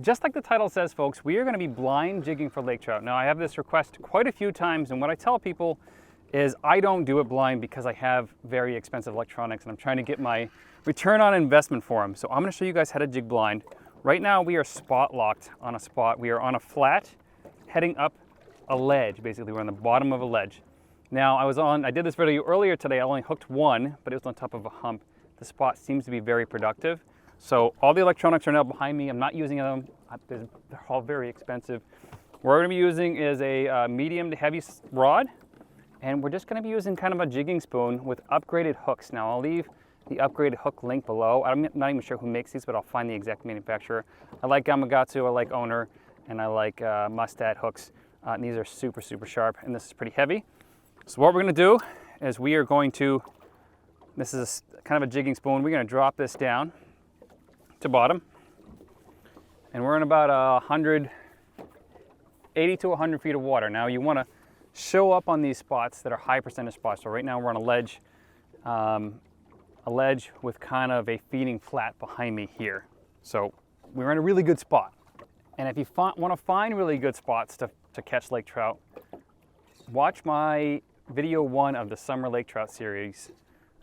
Just like the title says, folks, we are going to be blind jigging for lake trout. Now, I have this request quite a few times, and what I tell people is I don't do it blind because I have very expensive electronics and I'm trying to get my return on investment for them. So I'm going to show you guys how to jig blind. Right now, we are spot locked on a spot. We are on a flat heading up a ledge. Basically, we're on the bottom of a ledge. Now, I did this video earlier today. I only hooked one, but it was on top of a hump. The spot seems to be very productive. So all the electronics are now behind me. I'm not using them. They're all very expensive. What we're going to be using is a medium to heavy rod, and we're just going to be using kind of a jigging spoon with upgraded hooks. Now I'll leave the upgraded hook link below. I'm not even sure who makes these, but I'll find the exact manufacturer. I like Gamakatsu, I like Owner, and I like Mustad hooks. And these are super, super sharp, and this is pretty heavy. So what we're going to do is we are going to, this is kind of a jigging spoon. We're going to drop this down to bottom, and we're in about 80 to 100 feet of water. Now you want to show up on these spots that are high percentage spots. So right now we're on a ledge with kind of a feeding flat behind me here. So we're in a really good spot. And if you want to find really good spots to catch lake trout, watch my video 1 of the Summer Lake Trout Series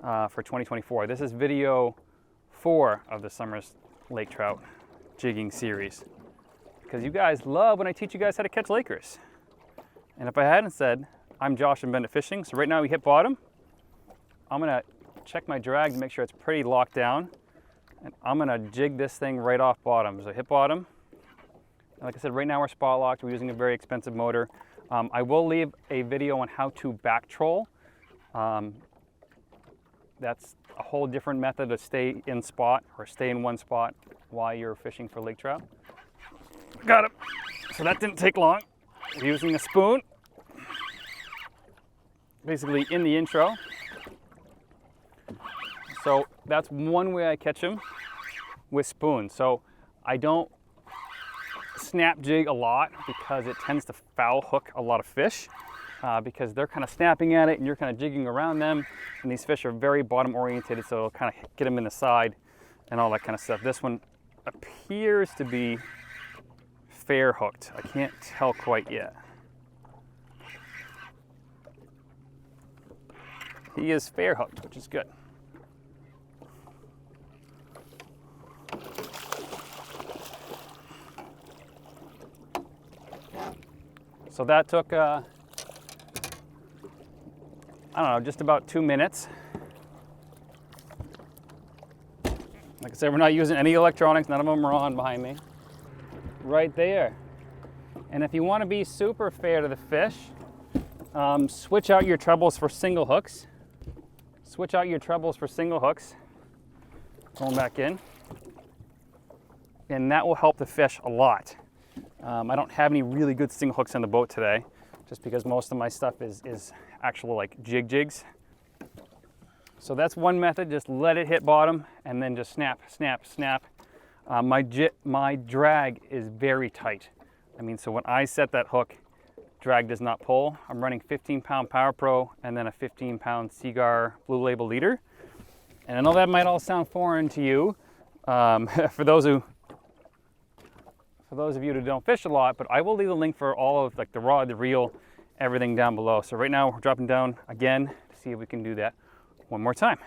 for 2024. This is video 4 of the Summer Lake Trout Jigging Series, because you guys love when I teach you guys how to catch lakers. And if I hadn't said, I'm Josh from Bendit Fishing, so right now we hit bottom. I'm gonna check my drag to make sure it's pretty locked down, and I'm gonna jig this thing right off bottom. So hit bottom. And like I said, right now we're spot locked. We're using a very expensive motor. I will leave a video on how to back troll. That's a whole different method to stay in spot or stay in one spot while you're fishing for lake trout. Got it. So that didn't take long. We're using a spoon, basically in the intro. So that's one way I catch them, with spoons. So I don't snap jig a lot because it tends to foul hook a lot of fish. Because they're kind of snapping at it and you're kind of jigging around them, and these fish are very bottom oriented, so it'll kind of get them in the side and all that kind of stuff. This one appears to be fair hooked. I can't tell quite yet. He is fair hooked, which is good. So that took I don't know, just about 2 minutes. Like I said, we're not using any electronics. None of them are on behind me. Right there. And if you want to be super fair to the fish, switch out your trebles for single hooks. Switch out your trebles for single hooks. Going back in. And that will help the fish a lot. I don't have any really good single hooks on the boat today, just because most of my stuff is actual like jigs. So that's one method. Just let it hit bottom and then just snap, snap, snap. My drag is very tight. I mean, so when I set that hook, drag does not pull. I'm running 15-pound Power Pro and then a 15-pound Seaguar Blue Label leader. And I know that might all sound foreign to you, for those of you who don't fish a lot, but I will leave a link for all of like the rod, the reel, everything down below. So right now we're dropping down again to see if we can do that one more time.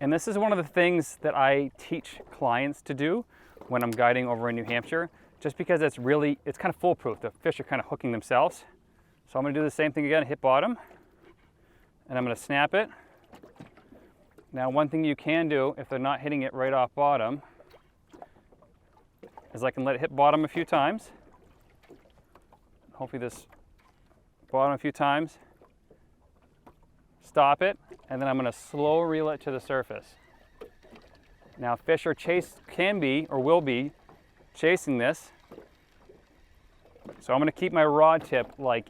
And this is one of the things that I teach clients to do when I'm guiding over in New Hampshire, just because it's kind of foolproof. The fish are kind of hooking themselves. So I'm gonna do the same thing again, hit bottom, and I'm gonna snap it. Now, one thing you can do if they're not hitting it right off bottom is I can let it hit bottom a few times. Hopefully this bottom a few times. Stop it, and then I'm going to slow reel it to the surface. Now, fish can be or will be chasing this. So I'm going to keep my rod tip like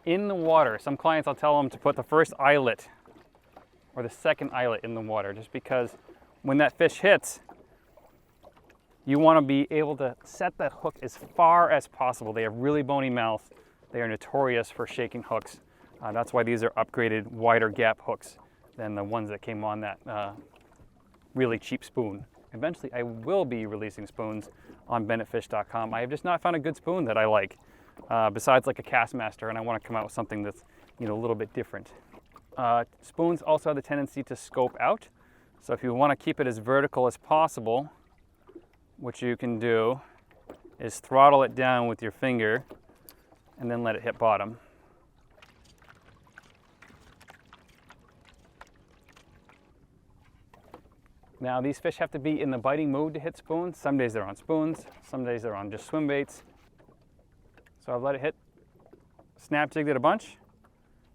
in the water. Some clients, I'll tell them to put the first eyelet or the second eyelet in the water, just because when that fish hits, you want to be able to set that hook as far as possible. They have really bony mouths. They are notorious for shaking hooks. That's why these are upgraded wider gap hooks than the ones that came on that really cheap spoon eventually I will be releasing spoons on benditfish.com. I have just not found a good spoon that I like, besides like a Castmaster, and I want to come out with something that's, you know, a little bit different. Spoons also have the tendency to scope out. So if you want to keep it as vertical as possible, what you can do is throttle it down with your finger and then let it hit bottom. Now these fish have to be in the biting mood to hit spoons. Some days they're on spoons, some days they're on just swim baits. So I've let it hit, snap jigged it a bunch.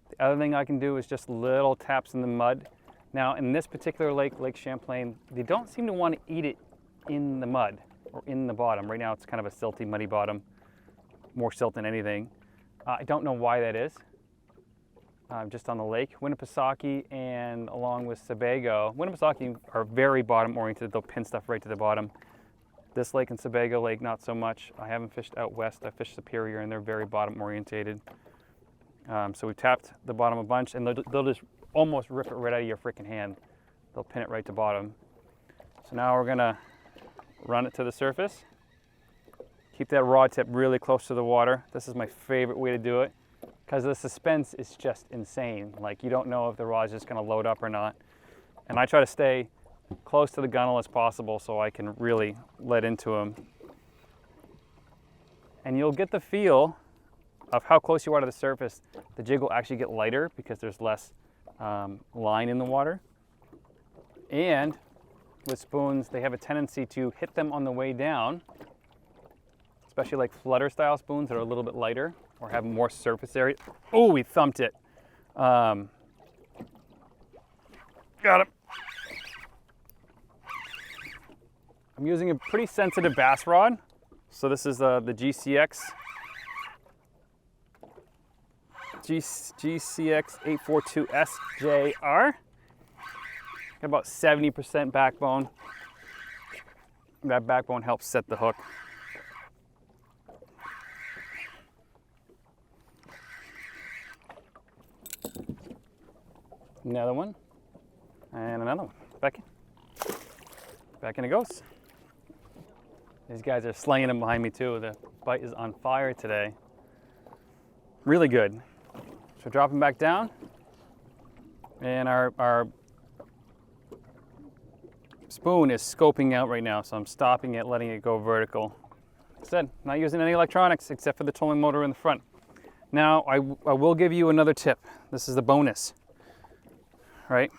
The other thing I can do is just little taps in the mud. Now in this particular lake, Lake Champlain, they don't seem to want to eat it in the mud or in the bottom. Right now it's kind of a silty, muddy bottom, more silt than anything. I don't know why that is. Just on the lake, Winnipesaukee and along with Sebago. Winnipesaukee are very bottom oriented. They'll pin stuff right to the bottom. This lake and Sebago Lake, not so much. I haven't fished out west. I fished Superior and they're very bottom orientated. So we tapped the bottom a bunch and they'll just almost rip it right out of your freaking hand. They'll pin it right to bottom. So now we're gonna run it to the surface. Keep that rod tip really close to the water. This is my favorite way to do it because the suspense is just insane. Like you don't know if the rod's just gonna load up or not. And I try to stay close to the gunnel as possible so I can really let into them. And you'll get the feel of how close you are to the surface. The jig will actually get lighter because there's less line in the water. And with spoons, they have a tendency to hit them on the way down, especially like flutter style spoons that are a little bit lighter or have more surface area. Oh, we thumped it. Got him. I'm using a pretty sensitive bass rod. So this is the GCX 842 SJR. Got about 70% backbone. That backbone helps set the hook. Another one, and another one. Back in. Back in it goes. These guys are slaying them behind me too. The bite is on fire today. Really good. So drop them back down. And our spoon is scoping out right now, so I'm stopping it, letting it go vertical. Like I said, not using any electronics except for the trolling motor in the front. Now, I will give you another tip. This is the bonus, right?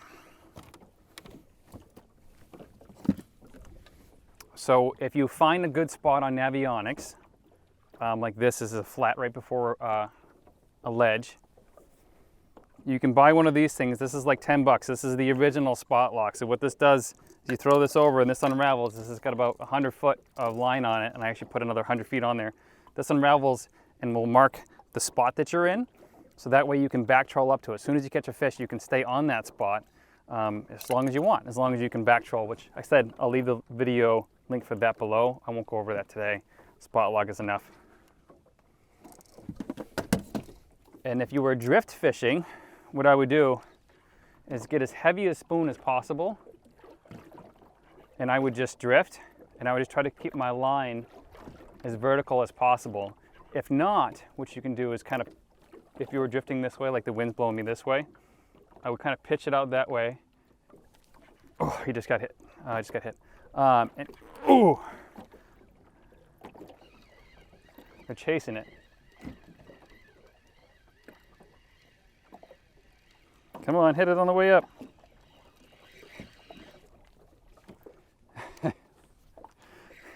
So if you find a good spot on Navionics, like this is a flat right before a ledge, you can buy one of these things. This is like 10 bucks. This is the original spot lock. So what this does is you throw this over and this unravels. This has got about 100 foot of line on it, and I actually put another 100 feet on there. This unravels and will mark the spot that you're in. So that way you can back troll up to it. As soon as you catch a fish, you can stay on that spot as long as you want, as long as you can back troll, which I said I'll leave the video link for that below. I won't go over that today. Spot lock is enough. And if you were drift fishing, what I would do is get as heavy a spoon as possible, and I would just drift, and I would just try to keep my line as vertical as possible. If not, what you can do is kind of, if you were drifting this way, like the wind's blowing me this way, I would kind of pitch it out that way. Oh, he just got hit. I just got hit. And ooh, they're chasing it. Come on, hit it on the way up.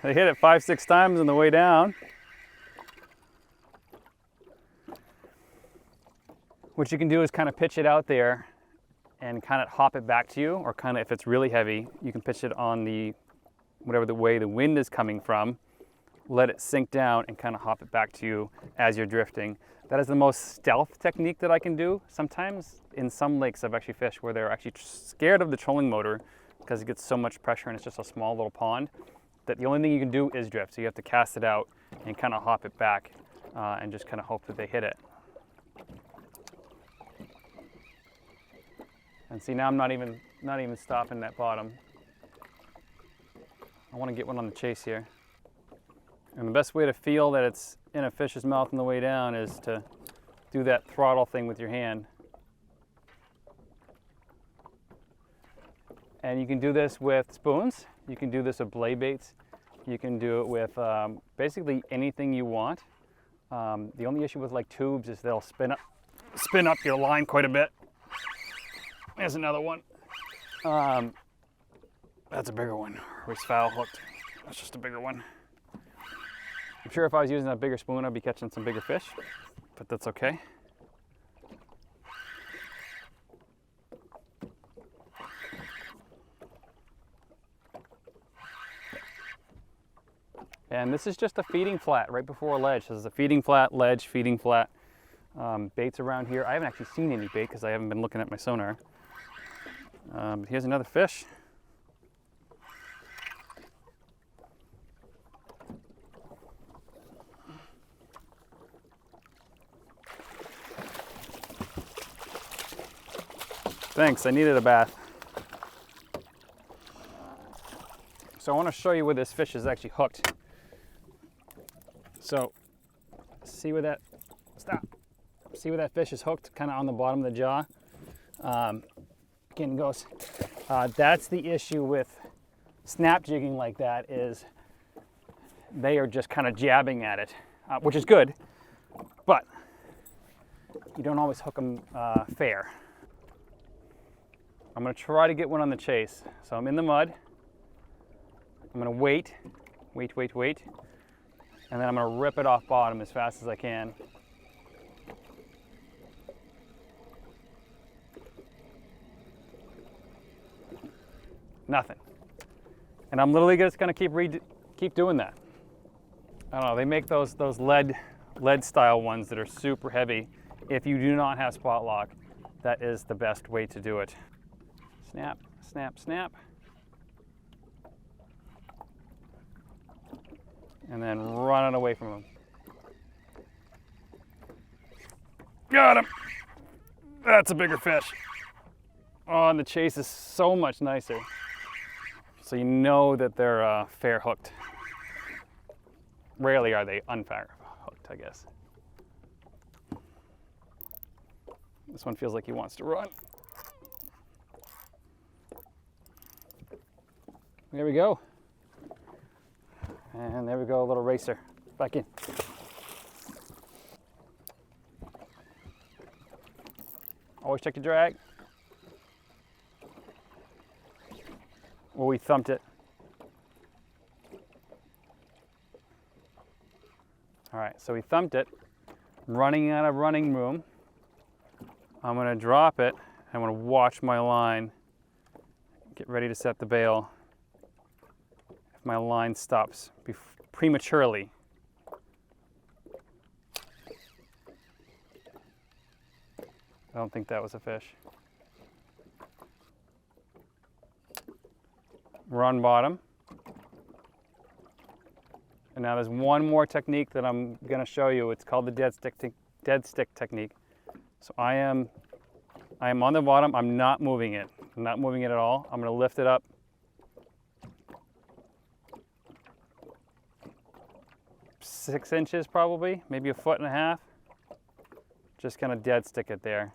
They hit it 5-6 times on the way down. What you can do is kind of pitch it out there and kind of hop it back to you, or kind of, if it's really heavy, you can pitch it on the, whatever the way the wind is coming from, let it sink down and kind of hop it back to you as you're drifting. That is the most stealth technique that I can do. Sometimes in some lakes I've actually fished where they're actually scared of the trolling motor because it gets so much pressure and it's just a small little pond that the only thing you can do is drift. So you have to cast it out and kind of hop it back and just kind of hope that they hit it. And see, now I'm not even stopping that bottom. I want to get one on the chase here. And the best way to feel that it's in a fish's mouth on the way down is to do that throttle thing with your hand. And you can do this with spoons. You can do this with blade baits. You can do it with basically anything you want. The only issue with like tubes is they'll spin up your line quite a bit. There's another one. That's a bigger one. It's foul hooked. That's just a bigger one. I'm sure if I was using a bigger spoon, I'd be catching some bigger fish, but that's okay. And this is just a feeding flat right before a ledge. This is a feeding flat, ledge, feeding flat. Baits around here. I haven't actually seen any bait because I haven't been looking at my sonar. But here's another fish. Thanks, I needed a bath. So I want to show you where this fish is actually hooked. So, see where that, stop. See where that fish is hooked, kind of on the bottom of the jaw. Again, goes. That's the issue with snap jigging like that, is they are just kind of jabbing at it, which is good, but you don't always hook them fair. I'm going to try to get one on the chase. So I'm in the mud. I'm going to wait, and then I'm going to rip it off bottom as fast as I can. Nothing. And I'm literally just going to keep doing that. I don't know, they make those lead style ones that are super heavy. If you do not have spot lock, that is the best way to do it. Snap, snap, snap. And then run it away from him. Got him. That's a bigger fish. Oh, and the chase is so much nicer. So you know that they're fair hooked. Rarely are they unfair hooked, I guess. This one feels like he wants to run. There we go. And there we go, a little racer. Back in. Always check your drag. Well, we thumped it. All right, so we thumped it. Running out of running room. I'm gonna drop it. I'm gonna watch my line. Get ready to set the bail. If my line stops prematurely. I don't think that was a fish. We're on bottom. And now there's one more technique that I'm going to show you. It's called the dead stick technique. So I am on the bottom. I'm not moving it. I'm not moving it at all. I'm going to lift it up. Six inches probably, maybe 1.5 feet. Just kind of dead stick it there.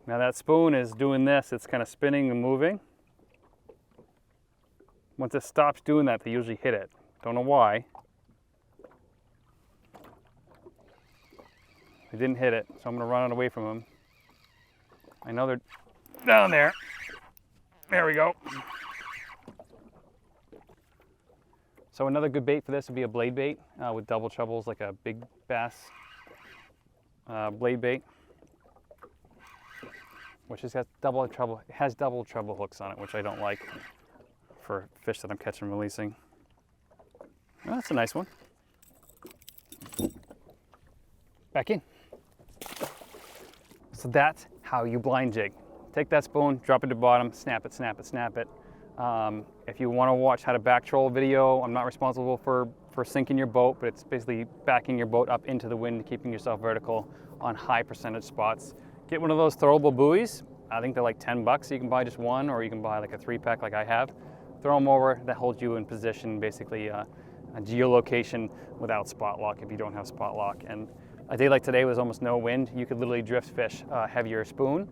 Now that spoon is doing this. It's kind of spinning and moving. Once it stops doing that, they usually hit it. Don't know why. They didn't hit it, so I'm going to run it away from them. I know they're down there. There we go. So another good bait for this would be a blade bait with double trebles, like a big bass blade bait, which has double treble. It has double treble hooks on it, which I don't like for fish that I'm catching and releasing. Well, that's a nice one. Back in. So that's how you blind jig. Take that spoon, drop it to the bottom, snap it, snap it, snap it. If you want to watch how to back troll video, I'm not responsible for sinking your boat, but it's basically backing your boat up into the wind, keeping yourself vertical on high percentage spots. Get one of those throwable buoys. I think they're like $10. You can buy just one, or you can buy like a 3-pack like I have. throw them over. That holds you in position, basically a geolocation without spot lock if you don't have spot lock. And a day like today with almost no wind, you could literally drift fish a heavier spoon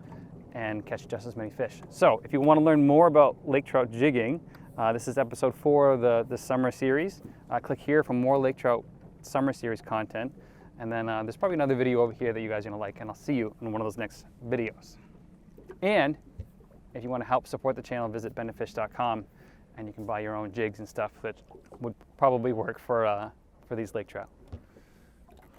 and catch just as many fish. So if you want to learn more about lake trout jigging, this is episode 4 of the summer series. Click here for more lake trout summer series content. And then there's probably another video over here that you guys are gonna like, and I'll see you in one of those next videos. And if you want to help support the channel, visit benditfish.com, and you can buy your own jigs and stuff that would probably work for these lake trout.